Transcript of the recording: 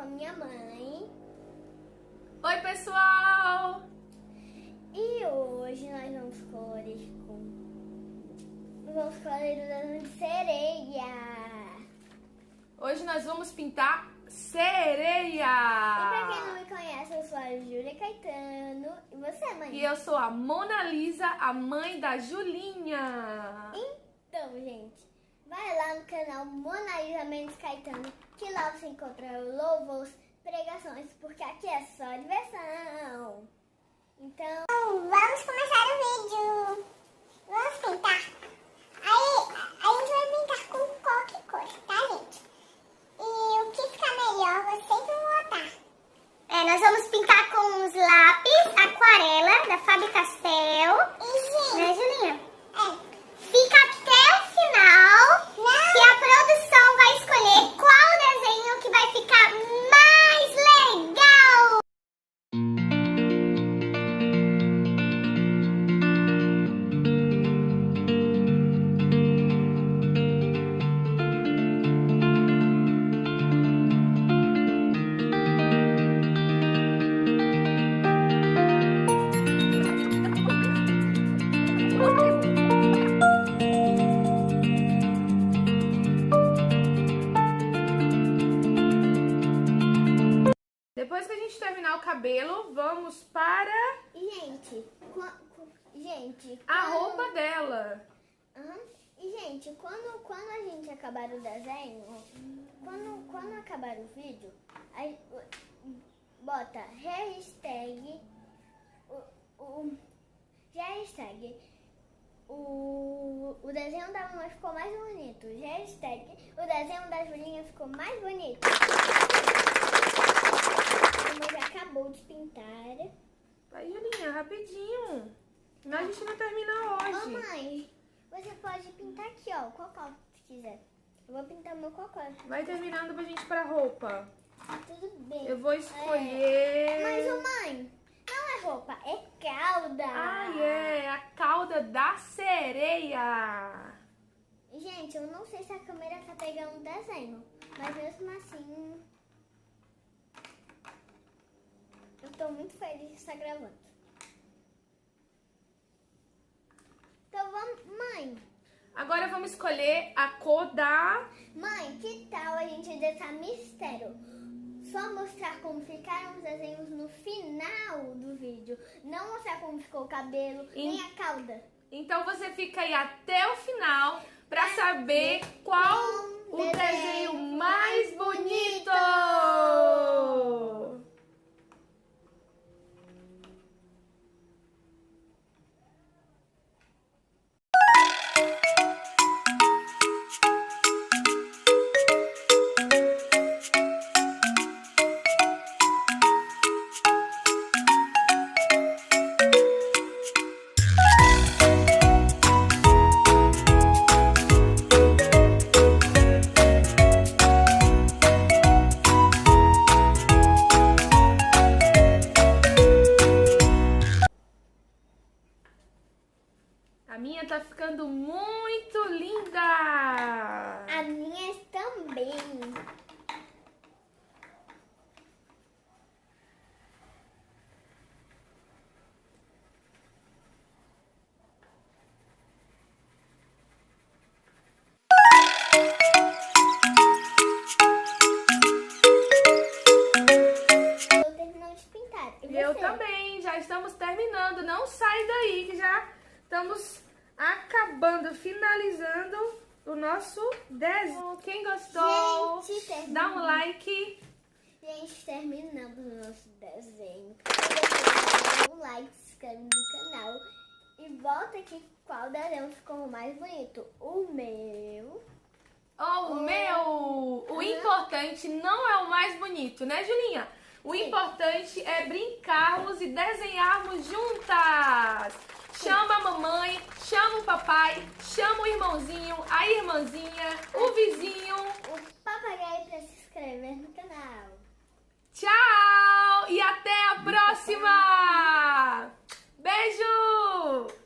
com a minha mãe. Oi, pessoal! E hoje nós vamos colorir o desenho de sereia. Hoje nós vamos pintar sereia! E pra quem não me conhece, eu sou a Júlia Caetano. E você, mãe? E eu sou a Mona Lisa, a mãe da Julinha. Então, gente, vai lá no canal Mona Lisa Mendes Caetano, que lá você encontra louvores, pregações, porque aqui é só diversão. Então, vamos começar o vídeo. Vamos pintar. Aí, a gente vai pintar com qualquer cor, tá, gente? E o que ficar melhor, vocês vão votar. Nós vamos pintar com os lápis aquarela da Faber-Castell. E, gente... Né, Julinha? Fica até o final, que a produção vai escolher qual desenho que vai ficar mais legal. Depois que a gente terminar o cabelo, vamos para a roupa dela. E, gente, quando a gente acabar o desenho, quando acabar o vídeo, aí bota hashtag o desenho da mamãe ficou mais bonito. Hashtag o desenho da Julinha ficou mais bonito. A mamãe já acabou de pintar. Vai, Julinha, rapidinho. Senão a gente não termina hoje. Mamãe, você pode pintar aqui, ó, cocó, se quiser. Eu vou pintar meu cocó. Vai terminando pra gente ir pra roupa. Tudo bem. Eu vou escolher... Mas, mãe, não é roupa, é cauda. A cauda da sereia. Gente, eu não sei se a câmera tá pegando o desenho, mas mesmo assim, eu tô muito feliz de estar gravando. Então vamos, mãe. Agora vamos escolher a cor da... Mãe, que tal a gente deixar mistério? Só mostrar como ficaram os desenhos no final do vídeo. Não mostrar como ficou o cabelo, nem a cauda. Então você fica aí até o final pra saber qual o desenho mais bonito. A minha tá ficando muito linda! A minha também. Eu terminando de pintar. E Eu você? também, já estamos terminando. Não sai daí que já estamos acabando, finalizando o nosso desenho. Quem gostou, Gente, dá um like. Gente, terminamos o nosso desenho. Dá um like, se inscreve no canal e volta aqui qual desenho ficou mais bonito. O meu. Oh, o meu! O importante não é o mais bonito, né, Julinha? O importante é brincarmos e desenharmos juntas. Chama a mamãe, chama o papai, chama o irmãozinho, a irmãzinha, o vizinho. O papagaio para se inscrever no canal. Tchau! E até a próxima! Beijo!